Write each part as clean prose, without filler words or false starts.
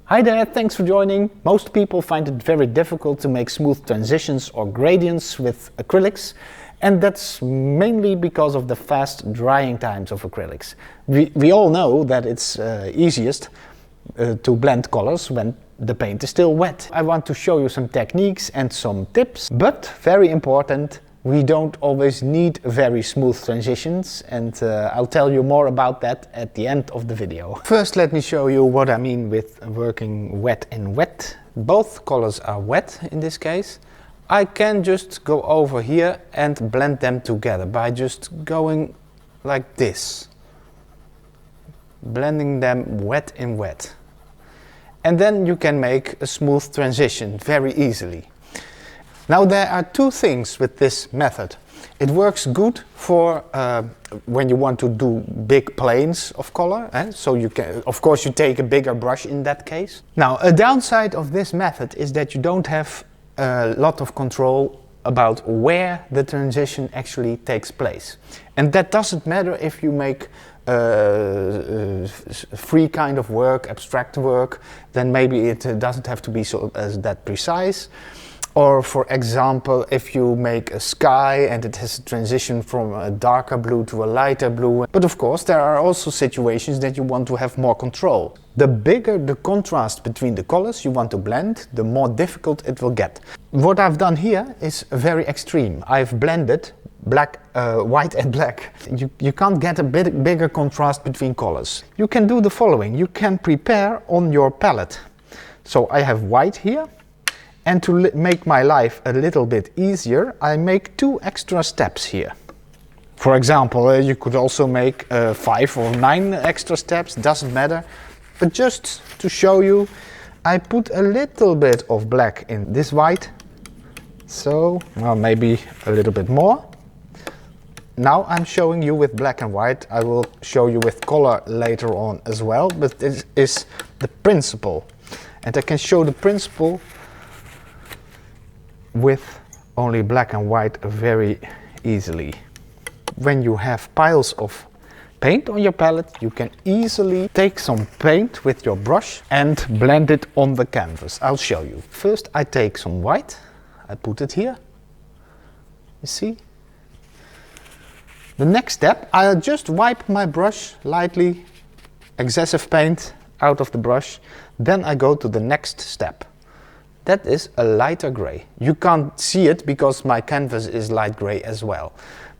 Hi there, thanks for joining. Most people find it very difficult to make smooth transitions or gradients with acrylics, and that's mainly because of the fast drying times of acrylics. We all know that it's easiest to blend colors when the paint is still wet. I want to show you some techniques and some tips, but very important, we don't always need very smooth transitions, and I'll tell you more about that at the end of the video. First, let me show you what I mean with working wet and wet. Both colors are wet in this case. I can just go over here and blend them together by just going like this. Blending them wet in wet. And then you can make a smooth transition very easily. Now there are two things with this method. It works good for when you want to do big planes of color. So you can, of course, you take a bigger brush in that case. Now a downside of this method is that you don't have a lot of control about where the transition actually takes place. And that doesn't matter if you make free kind of work, abstract work, then maybe it doesn't have to be that precise. Or for example, if you make a sky and it has a transition from a darker blue to a lighter blue. But of course there are also situations that you want to have more control. The bigger the contrast between the colors you want to blend, the more difficult it will get. What I've done here is very extreme. I've blended white and black. You can't get a bit bigger contrast between colors. You can do the following. You can prepare on your palette. So I have white here. And to make my life a little bit easier, I make 2 extra steps here. For example, you could also make 5 or 9 extra steps, doesn't matter. But just to show you, I put a little bit of black in this white. So, well, maybe a little bit more. Now I'm showing you with black and white. I will show you with color later on as well, but this is the principle. And I can show the principle with only black and white very easily. When you have piles of paint on your palette, you can easily take some paint with your brush and blend it on the canvas. I'll show you. First I take some white, I put it here, you see. The next step, I'll just wipe my brush lightly, excessive paint out of the brush, then I go to the next step. That is a lighter gray. You can't see it because my canvas is light gray as well.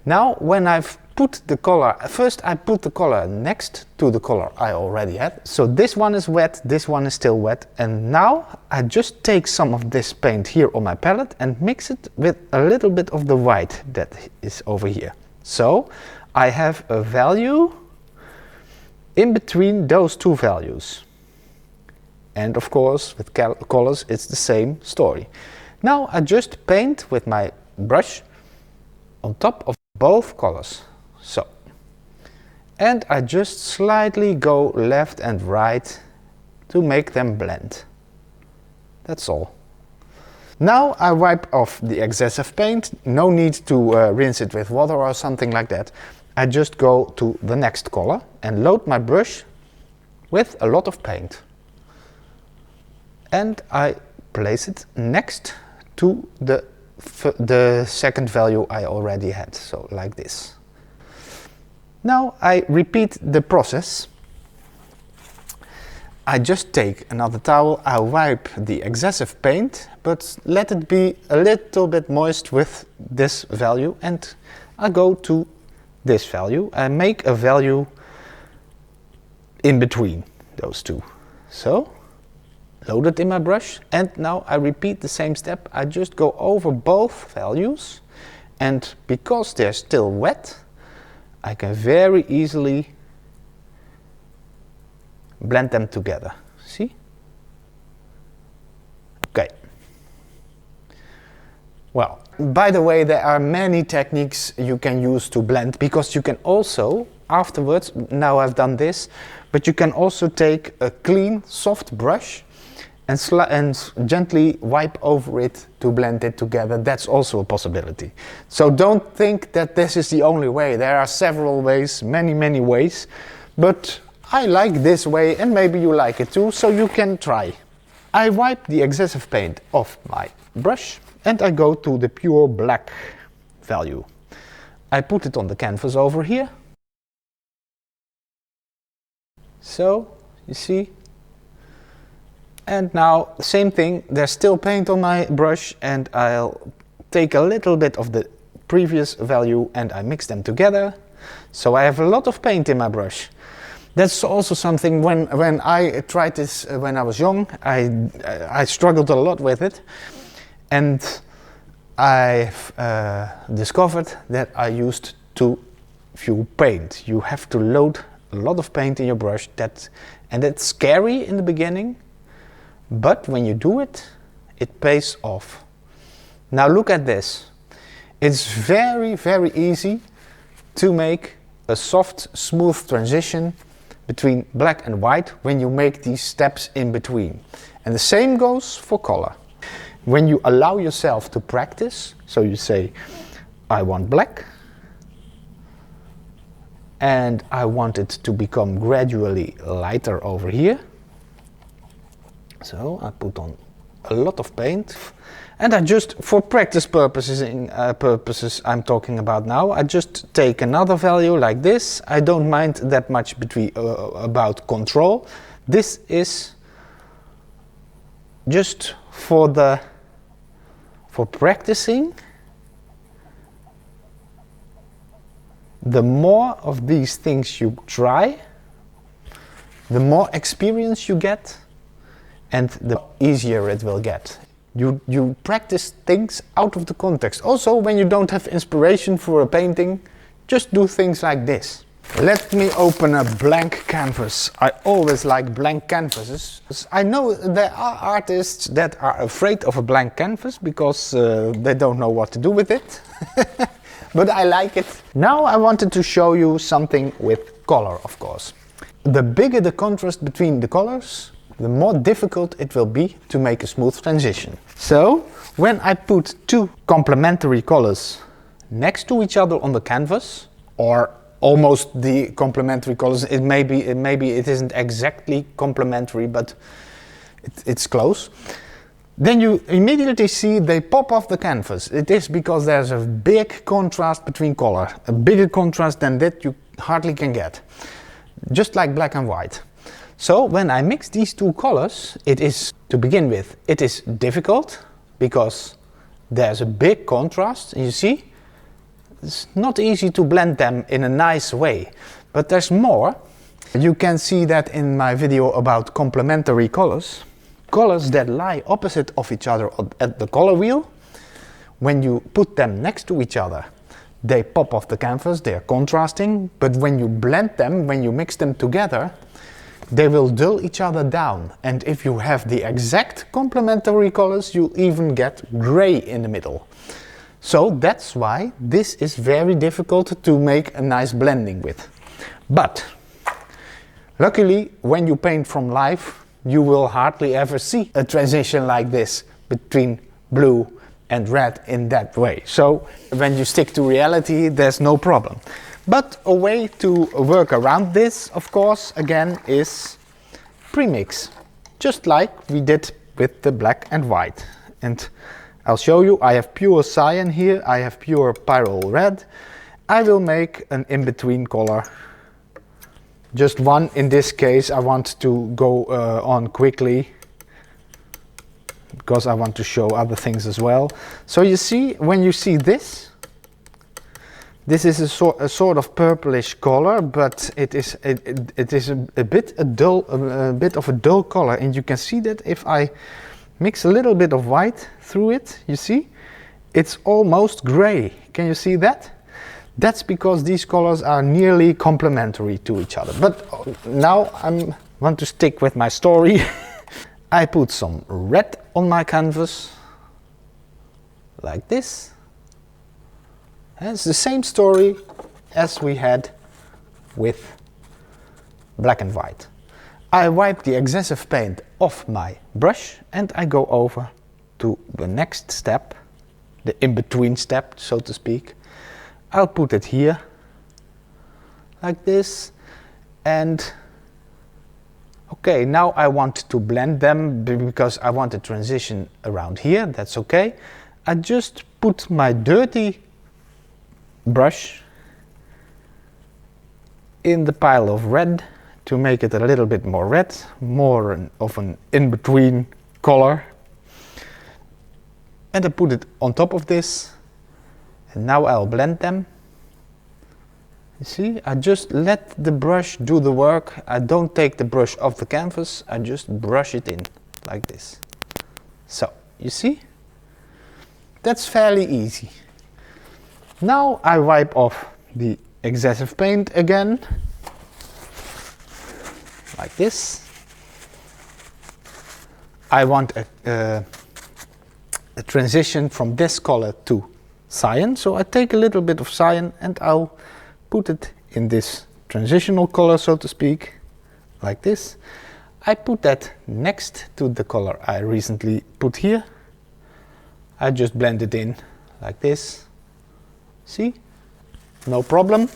Now when I've put the color, first I put the color next to the color I already had. So this one is wet, this one is still wet, and now I just take some of this paint here on my palette and mix it with a little bit of the white that is over here. So I have a value in between those two values. And of course, with colors, it's the same story. Now I just paint with my brush on top of both colors. So. And I just slightly go left and right to make them blend. That's all. Now I wipe off the excessive paint. No need to rinse it with water or something like that. I just go to the next color and load my brush with a lot of paint. And I place it next to the second value I already had, so like this. Now I repeat the process. I just take another towel, I wipe the excessive paint, but let it be a little bit moist with this value, and I go to this value. I make a value in between those two. So. Load it in my brush, and now I repeat the same step. I just go over both values, and because they're still wet, I can very easily blend them together. See? Okay. Well, by the way, there are many techniques you can use to blend, because you can also, afterwards, now I've done this, but you can also take a clean, soft brush and gently wipe over it to blend it together. That's also a possibility. So don't think that this is the only way. There are several ways, many ways, but I like this way, and maybe you like it too, so you can try. I wipe the excessive paint off my brush and I go to the pure black value. I put it on the canvas over here. So, you see? And now, same thing, there's still paint on my brush, and I'll take a little bit of the previous value and I mix them together. So I have a lot of paint in my brush. That's also something when I tried this when I was young, I struggled a lot with it. And I've discovered that I used too few paint. You have to load a lot of paint in your brush, and that's scary in the beginning, but when you do it, it pays off. Now look at this. It's very, very easy to make a soft, smooth transition between black and white when you make these steps in between. And the same goes for color. When you allow yourself to practice, so you say, I want black, and I want it to become gradually lighter over here. So I put on a lot of paint, and I just, for practice purposes, I'm talking about now, I just take another value like this. I don't mind that much about control. This is just for practicing. The more of these things you try, the more experience you get, and the easier it will get. You practice things out of the context. Also, when you don't have inspiration for a painting, just do things like this. Let me open a blank canvas. I always like blank canvases. I know there are artists that are afraid of a blank canvas because they don't know what to do with it. But I like it. Now I wanted to show you something with color, of course. The bigger the contrast between the colors, the more difficult it will be to make a smooth transition. So, when I put two complementary colors next to each other on the canvas, or almost the complementary colors, maybe it isn't exactly complementary, but it's close, then you immediately see they pop off the canvas. It is because there's a big contrast between color, a bigger contrast than that you hardly can get, just like black and white. So when I mix these two colors, it is, to begin with, it is difficult because there's a big contrast. You see, it's not easy to blend them in a nice way, but there's more. You can see that in my video about complementary colors. Colors that lie opposite of each other at the color wheel, when you put them next to each other, they pop off the canvas, they're contrasting, but when you blend them, when you mix them together, they will dull each other down. And if you have the exact complementary colors, you even get gray in the middle. So that's why this is very difficult to make a nice blending with. But luckily, when you paint from life, you will hardly ever see a transition like this between blue and red in that way. So when you stick to reality, there's no problem. But a way to work around this, of course, again, is premix. Just like we did with the black and white. And I'll show you, I have pure cyan here, I have pure pyrrole red. I will make an in-between color. Just one in this case. I want to go on quickly because I want to show other things as well. So you see, when you see this, this is a sort of purplish color, but it is a bit of a dull color, and you can see that if I mix a little bit of white through it, you see, it's almost gray. Can you see that? That's because these colors are nearly complementary to each other. But now I want to stick with my story. I put some red on my canvas, like this. And it's the same story as we had with black and white. I wipe the excessive paint off my brush and I go over to the next step, the in-between step, so to speak. I'll put it here, like this, and Okay, now I want to blend them because I want a transition around here. That's okay. I just put my dirty brush in the pile of red to make it a little bit more red, more of an in-between color. And I put it on top of this, and now I'll blend them. You see, I just let the brush do the work. I don't take the brush off the canvas, I just brush it in like this. So, you see? That's fairly easy. Now I wipe off the excessive paint again, like this. I want a transition from this color to cyan, so I take a little bit of cyan and I'll put it in this transitional color, so to speak, like this. I put that next to the color I recently put here. I just blend it in like this. See? No problem.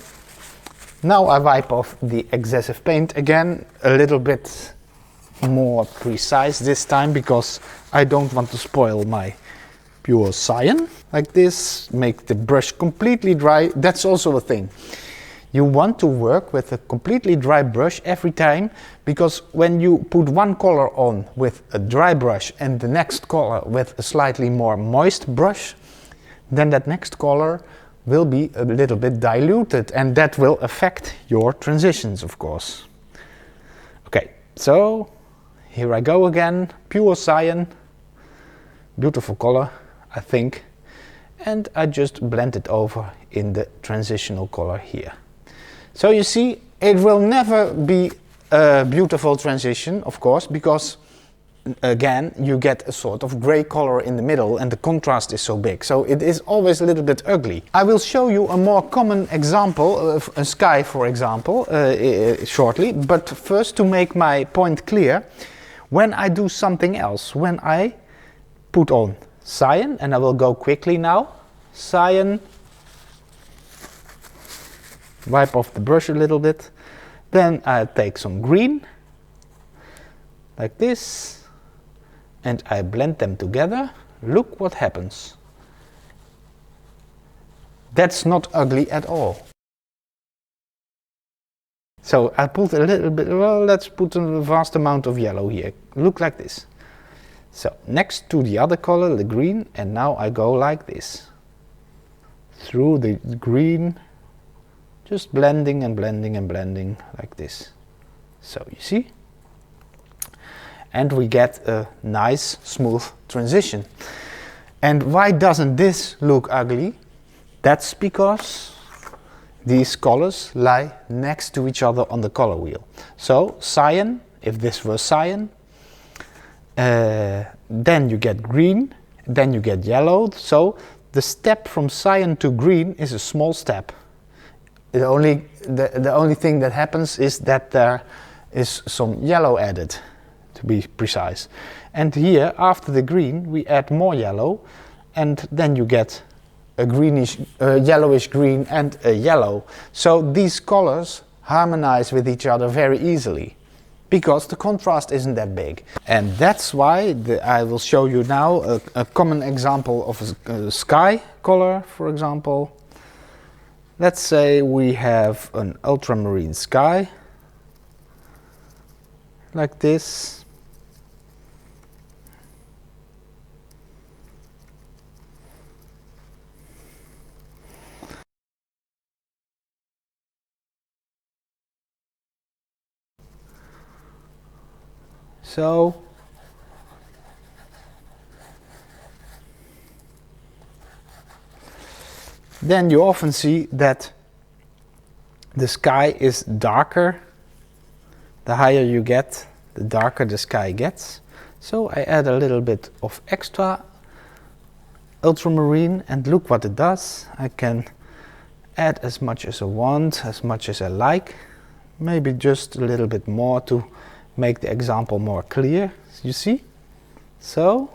Now I wipe off the excessive paint again, a little bit more precise this time because I don't want to spoil my pure cyan. Like this, make the brush completely dry. That's also a thing. You want to work with a completely dry brush every time, because when you put one color on with a dry brush and the next color with a slightly more moist brush, then that next color will be a little bit diluted, and that will affect your transitions, of course. Okay, so here I go again, pure cyan, beautiful color, I think, and I just blend it over in the transitional color here. So you see, it will never be a beautiful transition, of course, because again you get a sort of gray color in the middle and the contrast is so big, so it is always a little bit ugly. I will show you a more common example of a sky, for example, shortly, but first, to make my point clear, when I do something else, when I put on cyan, and I will go quickly now, cyan, wipe off the brush a little bit, then I take some green, like this, and I blend them together. Look what happens. That's not ugly at all. So I put a little bit, well, let's put a vast amount of yellow here. Look like this. So next to the other color, the green, and now I go like this. Through the green, just blending and blending and blending like this. So you see? And we get a nice smooth transition. And why doesn't this look ugly? That's because these colors lie next to each other on the color wheel. So cyan, if this were cyan, then you get green, then you get yellow. So the step from cyan to green is a small step. The only thing that happens is that there is some yellow added, to be precise. And here, after the green, we add more yellow, and then you get a greenish, yellowish green and a yellow. So these colors harmonize with each other very easily, because the contrast isn't that big. And that's why I will show you now a common example of a sky color, for example. Let's say we have an ultramarine sky, like this. So then you often see that the sky is darker. The higher you get, the darker the sky gets. So I add a little bit of extra ultramarine, and look what it does. I can add as much as I want, as much as I like. Maybe just a little bit more to make the example more clear. You see? So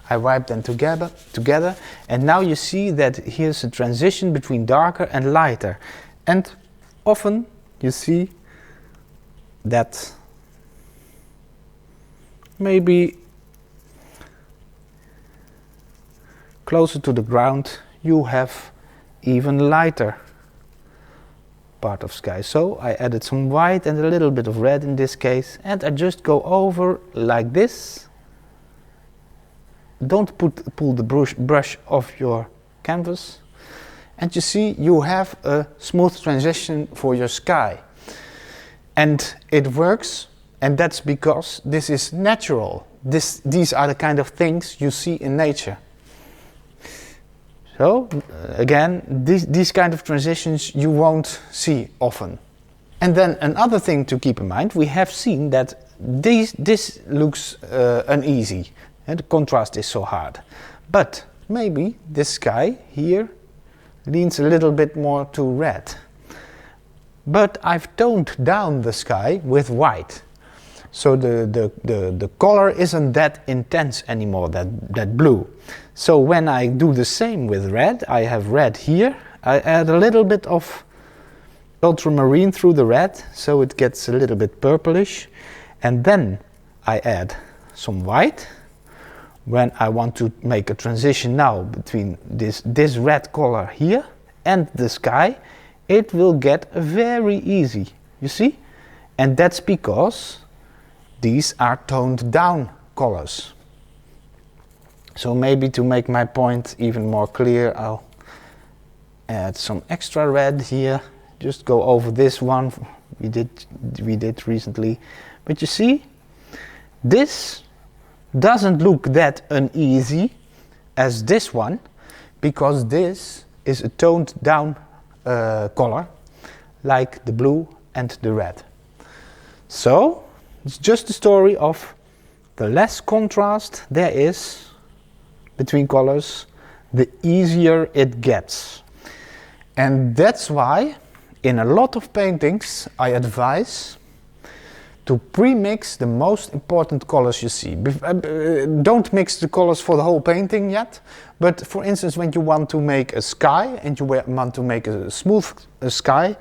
I wipe them together, and now you see that here's a transition between darker and lighter. And often you see that maybe closer to the ground you have even lighter part of sky. So I added some white and a little bit of red in this case, and I just go over like this. Don't pull the brush off your canvas, and you see you have a smooth transition for your sky. And it works, and that's because this is natural. These are the kind of things you see in nature. So, again, these kind of transitions you won't see often. And then another thing to keep in mind, we have seen that this looks uneasy, and the contrast is so hard. But maybe this sky here leans a little bit more to red. But I've toned down the sky with white. So the color isn't that intense anymore, that blue. So when I do the same with red, I have red here. I add a little bit of ultramarine through the red, so it gets a little bit purplish. And then I add some white. When I want to make a transition now between this red color here and the sky, it will get very easy, you see? And that's because these are toned down colors. So maybe to make my point even more clear, I'll add some extra red here. Just go over this one we did recently. But you see, this doesn't look that uneasy as this one, because this is a toned down color, like the blue and the red. So it's just the story of the less contrast there is between colors, the easier it gets. And that's why in a lot of paintings I advise to pre-mix the most important colors you see. Don't mix the colors for the whole painting yet, but for instance when you want to make a sky and you want to make a smooth sky,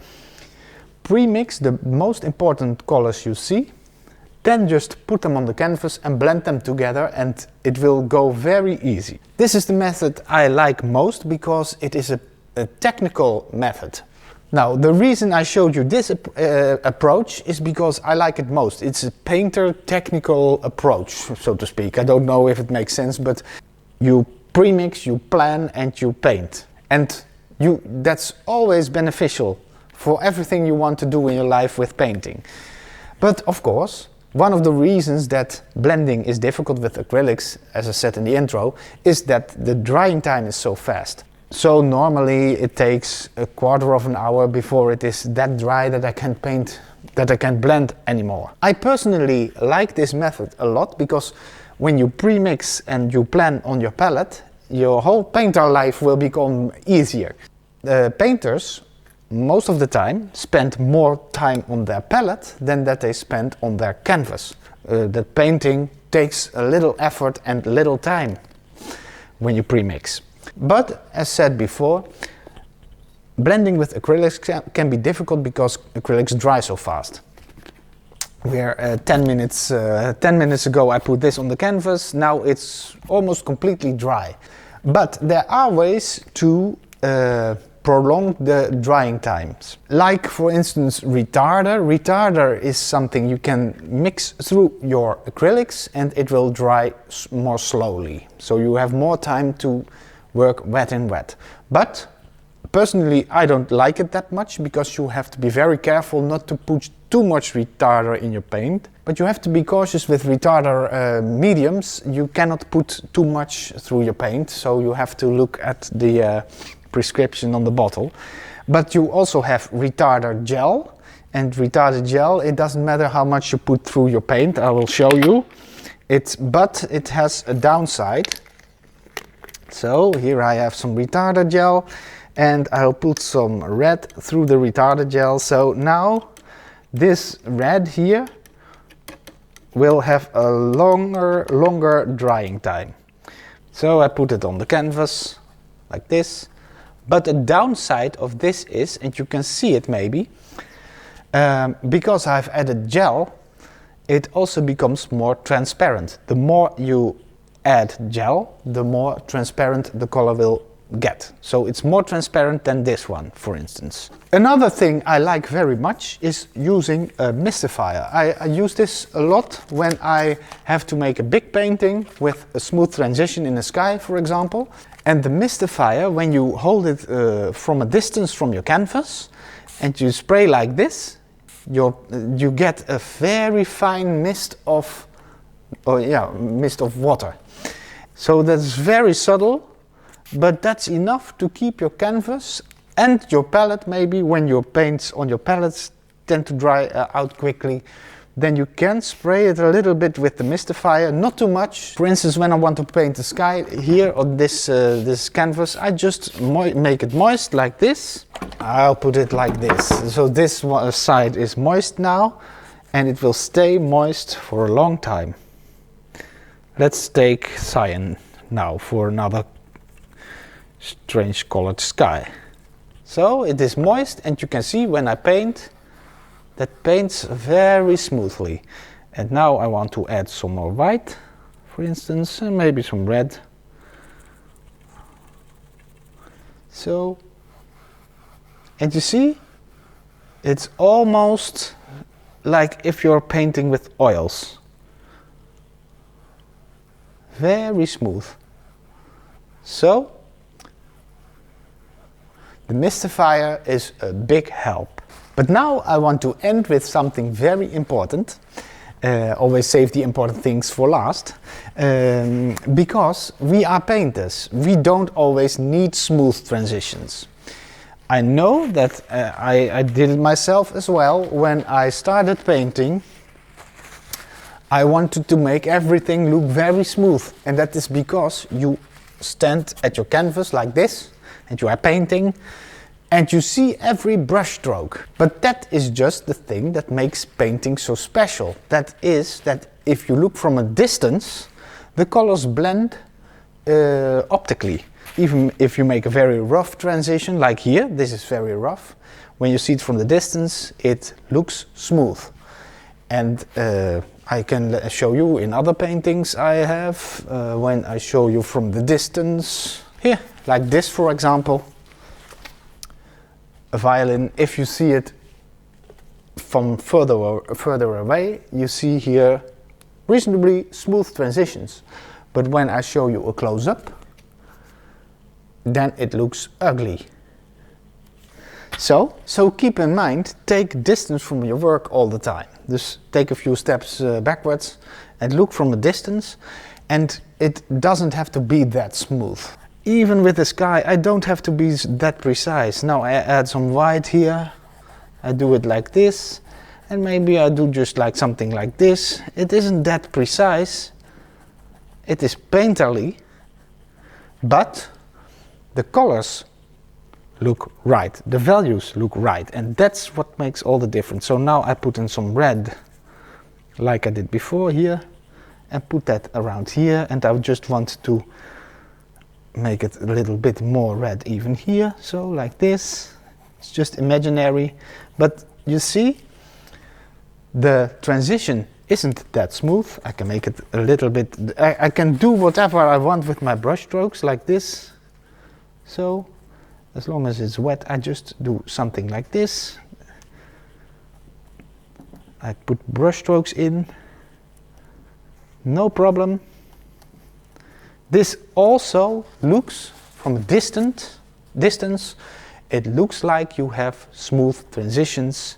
pre-mix the most important colors you see, then just put them on the canvas and blend them together, and it will go very easy. This is the method I like most because it is a technical method. Now, the reason I showed you this approach is because I like it most. It's a painter technical approach, so to speak. I don't know if it makes sense, but you pre-mix, you plan, and you paint. And that's always beneficial for everything you want to do in your life with painting. But of course, one of the reasons that blending is difficult with acrylics, as I said in the intro, is that the drying time is so fast. So normally it takes a quarter of an hour before it is that dry that I can paint, that I can blend anymore. I personally like this method a lot because when you pre-mix and you plan on your palette, your whole painter life will become easier. Painters, most of the time, spend more time on their palette than that they spend on their canvas. That painting takes a little effort and little time when you pre-mix. But, as said before, blending with acrylics can be difficult because acrylics dry so fast. Where 10 minutes ago I put this on the canvas, now it's almost completely dry. But there are ways to prolong the drying times. Like, for instance, retarder. Retarder is something you can mix through your acrylics and it will dry more slowly. So you have more time to work wet in wet. But personally I don't like it that much because you have to be very careful not to put too much retarder in your paint. But you have to be cautious with retarder mediums. You cannot put too much through your paint, so you have to look at the prescription on the bottle. But you also have retarder gel, and retarder gel, it doesn't matter how much you put through your paint, I will show you. But it has a downside. So here I have some retarder gel and I'll put some red through the retarder gel. So now this red here will have a longer drying time. So I put it on the canvas like this. But the downside of this is, and you can see it maybe, because I've added gel, it also becomes more transparent. The more you add gel, the more transparent the color will get. So it's more transparent than this one, for instance. Another thing I like very much is using a mystifier. I use this a lot when I have to make a big painting with a smooth transition in the sky, for example. And the mystifier, when you hold it from a distance from your canvas and you spray like this, you get a very fine mist of water. So that's very subtle, but that's enough to keep your canvas and your palette, maybe when your paints on your palettes tend to dry out quickly, then you can spray it a little bit with the mystifier, not too much. For instance, when I want to paint the sky here on this canvas, I just make it moist like this. I'll put it like this. So this side is moist now, and it will stay moist for a long time. Let's take cyan now for another strange colored sky. So it is moist, and you can see when I paint, that paints very smoothly. And now I want to add some more white, for instance, and maybe some red. So, and you see, it's almost like if you're painting with oils. Very smooth. So, the mystifier is a big help. But now I want to end with something very important. Always save the important things for last. Because we are painters. We don't always need smooth transitions. I know that I did it myself as well. When I started painting, I wanted to make everything look very smooth. And that is because you stand at your canvas like this, and you are painting, and you see every brush stroke. But that is just the thing that makes painting so special. That is that if you look from a distance, the colors blend optically. Even if you make a very rough transition, like here, this is very rough. When you see it from the distance, it looks smooth. And I can show you in other paintings I have, when I show you from the distance. Here, like this, for example. A violin, if you see it from further away, you see here reasonably smooth transitions. But when I show you a close-up, then it looks ugly. So keep in mind, take distance from your work all the time. Just take a few steps backwards and look from a distance, and it doesn't have to be that smooth. Even with the sky, I don't have to be that precise. Now I add some white here, I do it like this, and maybe I do just like something like this. It isn't that precise, it is painterly, but the colors look right, the values look right, and that's what makes all the difference. So now I put in some red, like I did before here, and put that around here, and I just want to make it a little bit more red even here, so like this. It's just imaginary, but you see, the transition isn't that smooth. I can make it a little bit, I can do whatever I want with my brush strokes, like this. So, as long as it's wet, I just do something like this. I put brush strokes in, no problem. This also looks, from a distance, it looks like you have smooth transitions,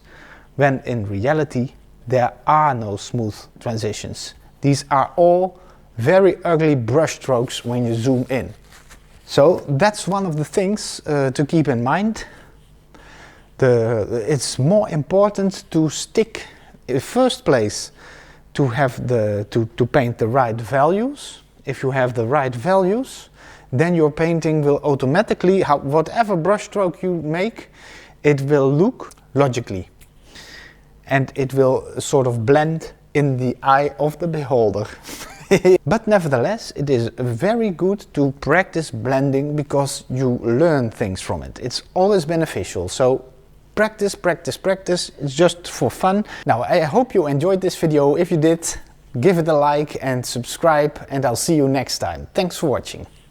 when in reality there are no smooth transitions. These are all very ugly brush strokes when you zoom in. So that's one of the things to keep in mind. It's more important to stick in first place to have to paint the right values. If you have the right values, then your painting will automatically, whatever brush stroke you make, it will look logically. And it will sort of blend in the eye of the beholder. But nevertheless, it is very good to practice blending because you learn things from it. It's always beneficial. So practice, practice, practice. It's just for fun. Now, I hope you enjoyed this video. If you did, give it a like and subscribe, and I'll see you next time. Thanks for watching.